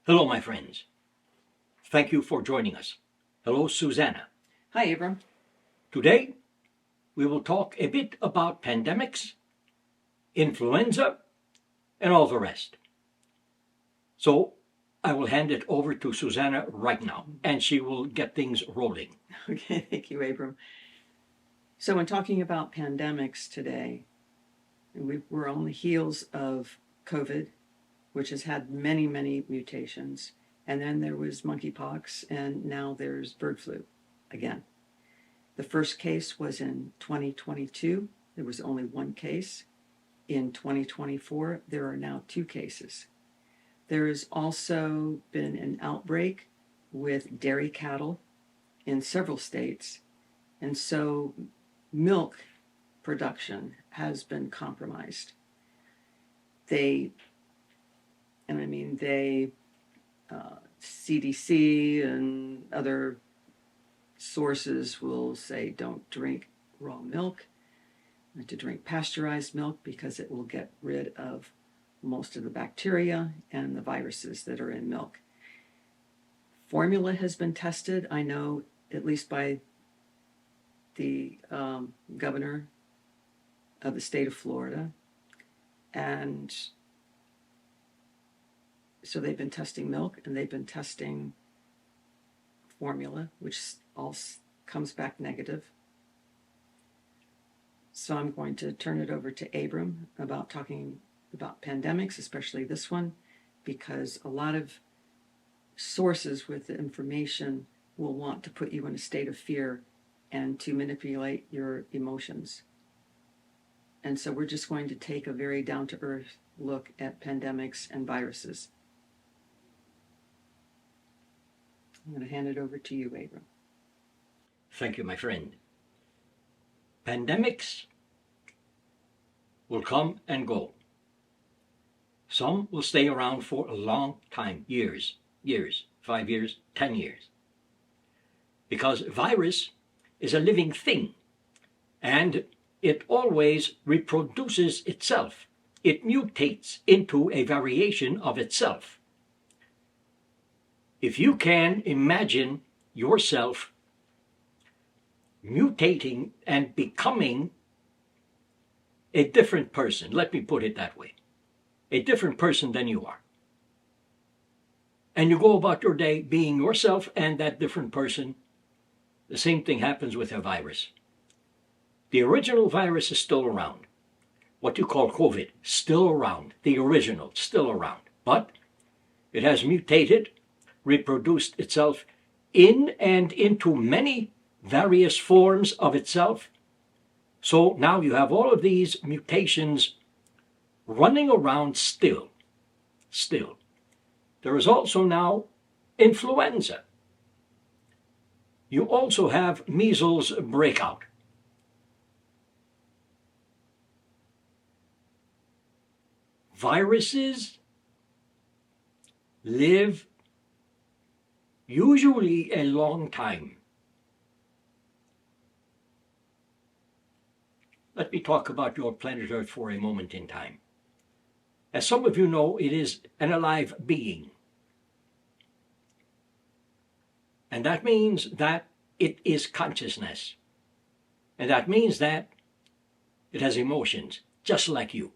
Hello, my friends. Thank you for joining us. Hello, Susanna. Hi, Abram. Today, we will talk a bit about pandemics, influenza, and all the rest. So, I will hand it over to Susanna right now, and she will get things rolling. Okay, thank you, Abram. So, when talking about pandemics today, we're on the heels of COVID, which has had many, many mutations. And then there was monkeypox, and now there's bird flu again. The first case was in 2022. There was only one case. In 2024, there are now two cases. There has also been an outbreak with dairy cattle in several states, and so milk production has been compromised. CDC and other sources will say don't drink raw milk, and to drink pasteurized milk because it will get rid of most of the bacteria and the viruses that are in milk. Formula has been tested, I know, at least by the governor of the state of Florida. And so they've been testing milk and they've been testing formula, which all comes back negative. So I'm going to turn it over to Abram about talking about pandemics, especially this one, because a lot of sources with the information will want to put you in a state of fear and to manipulate your emotions. And so we're just going to take a very down-to-earth look at pandemics and viruses. I'm going to hand it over to you, Abram. Thank you, my friend. Pandemics will come and go. Some will stay around for a long time, years, 5 years, 10 years. Because virus is a living thing, and it always reproduces itself. It mutates into a variation of itself. If you can imagine yourself mutating and becoming a different person, let me put it that way, a different person than you are, and you go about your day being yourself and that different person, the same thing happens with a virus. The original virus is still around. What you call COVID, still around. The original, still around. But it has mutated, reproduced itself in and into many various forms of itself. So now you have all of these mutations running around still. There is also now influenza. You also have measles breakout. Viruses live usually a long time. Let me talk about your planet Earth for a moment in time. As some of you know, it is an alive being. And that means that it is consciousness. And that means that it has emotions, just like you.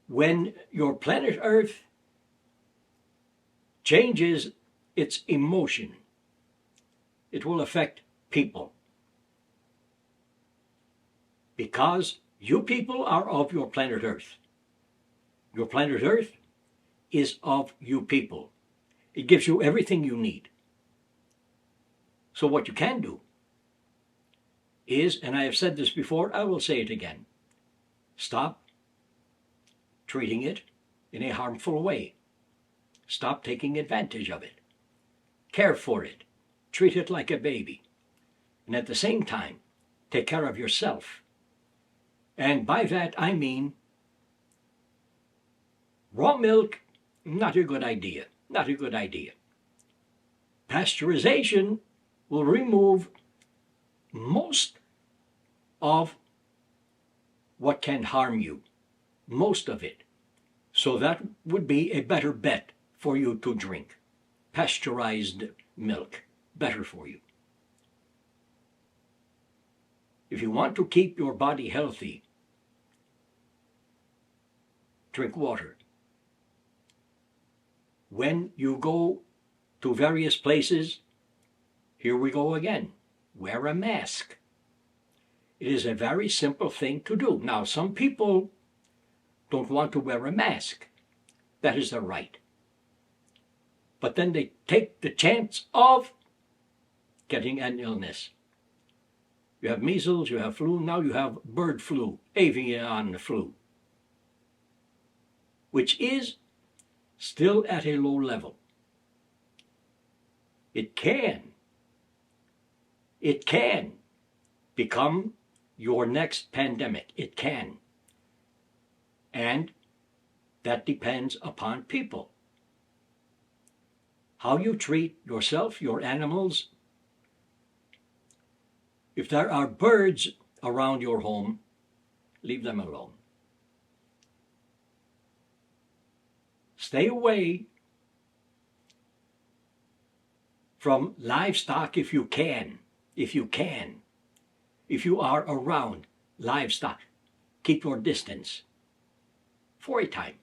When your planet Earth changes its emotion, it will affect people. Because you people are of your planet Earth. Your planet Earth is of you people. It gives you everything you need. So what you can do is, and I have said this before, I will say it again, stop treating it in a harmful way. Stop taking advantage of it. Care for it. Treat it like a baby. And at the same time, take care of yourself. And by that I mean raw milk, not a good idea. Not a good idea. Pasteurization will remove most of what can harm you. Most of it. So that would be a better bet for you to drink. Pasteurized milk, better for you. If you want to keep your body healthy, drink water. When you go to various places, here we go again, wear a mask. It is a very simple thing to do. Now, some people don't want to wear a mask. That is their right. But then they take the chance of getting an illness. You have measles, you have flu, now you have bird flu, avian flu, which is still at a low level. It can become your next pandemic. It can. And that depends upon people. How you treat yourself, your animals. If there are birds around your home, leave them alone. Stay away from livestock if you can. If you can. If you are around livestock, keep your distance for a time.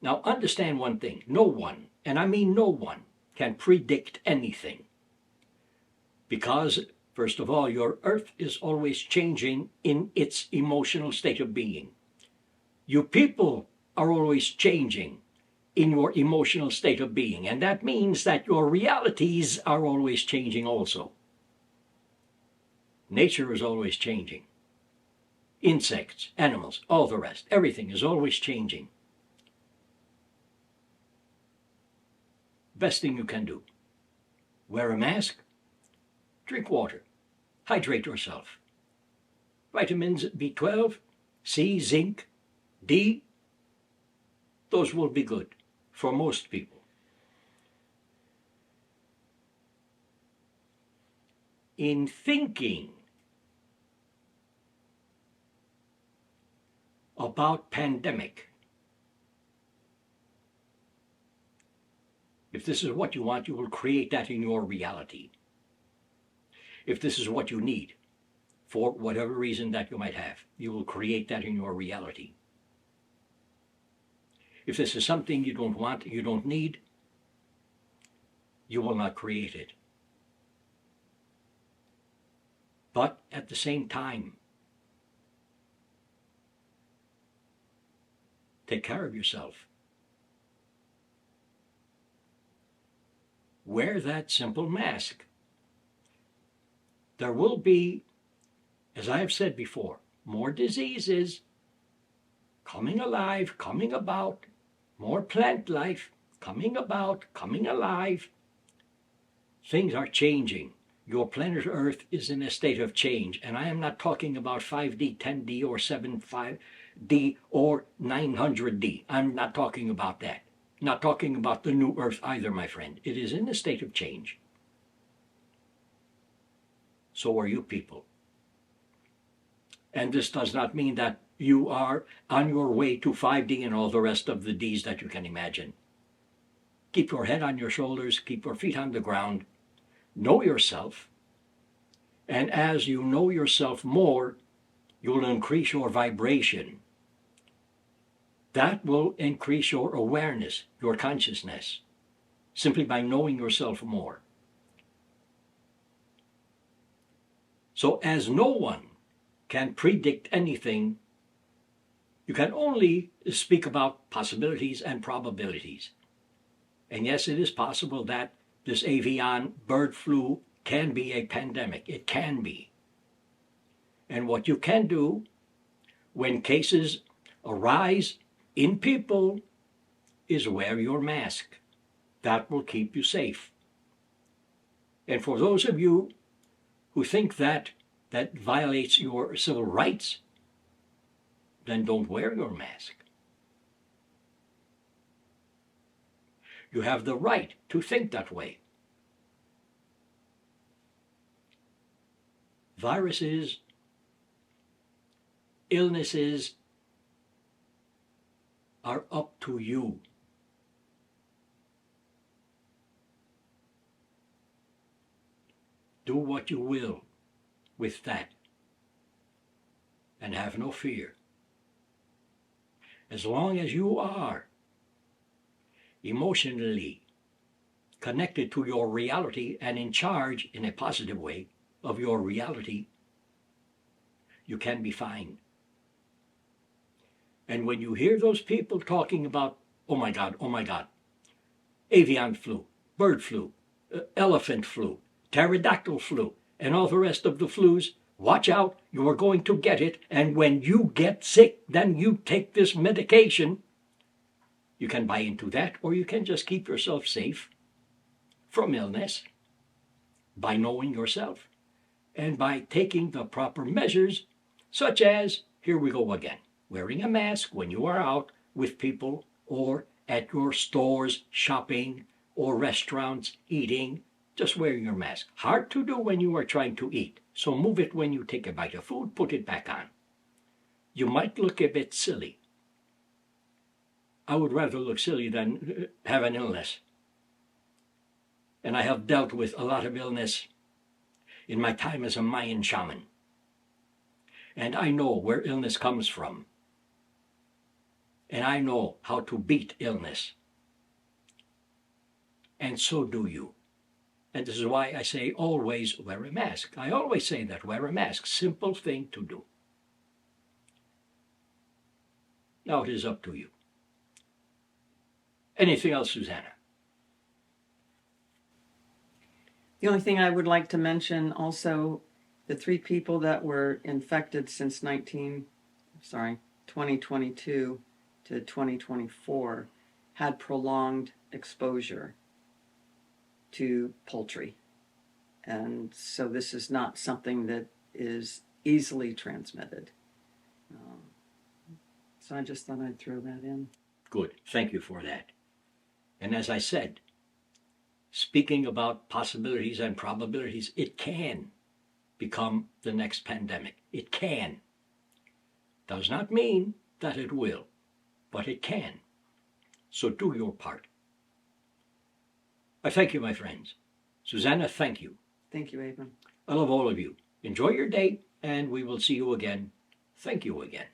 Now understand one thing. No one, and I mean no one, can predict anything. Because, first of all, your earth is always changing in its emotional state of being. You people are always changing in your emotional state of being. And that means that your realities are always changing also. Nature is always changing. Insects, animals, all the rest, everything is always changing. Best thing you can do. Wear a mask, drink water, hydrate yourself. Vitamins B12, C, zinc, D, those will be good for most people. In thinking about pandemic, if this is what you want, you will create that in your reality. If this is what you need, for whatever reason that you might have, you will create that in your reality. If this is something you don't want, you don't need, you will not create it. But at the same time, take care of yourself. Wear that simple mask. There will be, as I have said before, more diseases coming alive, coming about, more plant life coming about, coming alive. Things are changing. Your planet Earth is in a state of change, and I am not talking about 5D, 10D, or 75D, or 900D. I'm not talking about that. Not talking about the new Earth either, my friend. It is in a state of change. So are you people. And this does not mean that you are on your way to 5D and all the rest of the Ds that you can imagine. Keep your head on your shoulders, keep your feet on the ground, know yourself, and as you know yourself more, you'll increase your vibration. That will increase your awareness, your consciousness, simply by knowing yourself more. So as no one can predict anything, you can only speak about possibilities and probabilities. And yes, it is possible that this avian bird flu can be a pandemic. It can be. And what you can do when cases arise in people is wear your mask. That will keep you safe. And for those of you who think that violates your civil rights, then don't wear your mask. You have the right to think that way. Viruses, illnesses, are up to you. Do what you will with that, and have no fear. As long as you are emotionally connected to your reality and in charge in a positive way of your reality, you can be fine. And when you hear those people talking about, oh my God, avian flu, bird flu, elephant flu, pterodactyl flu, and all the rest of the flus, watch out, you are going to get it. And when you get sick, then you take this medication. You can buy into that, or you can just keep yourself safe from illness by knowing yourself and by taking the proper measures, such as, here we go again, wearing a mask when you are out with people or at your stores shopping or restaurants eating. Just wear your mask. Hard to do when you are trying to eat. So move it when you take a bite of food, put it back on. You might look a bit silly. I would rather look silly than have an illness. And I have dealt with a lot of illness in my time as a Mayan shaman. And I know where illness comes from. And I know how to beat illness. And so do you. And this is why I say always wear a mask. I always say that, wear a mask. Simple thing to do. Now it is up to you. Anything else, Susanna? The only thing I would like to mention also, the 3 people that were infected since 2022 to 2024 had prolonged exposure to poultry. And so this is not something that is easily transmitted. So I just thought I'd throw that in. Good. Thank you for that. And as I said, speaking about possibilities and probabilities, it can become the next pandemic. It can. Does not mean that it will, but it can. So do your part. I thank you, my friends. Susanna, thank you. Thank you, Abram. I love all of you. Enjoy your day, and we will see you again. Thank you again.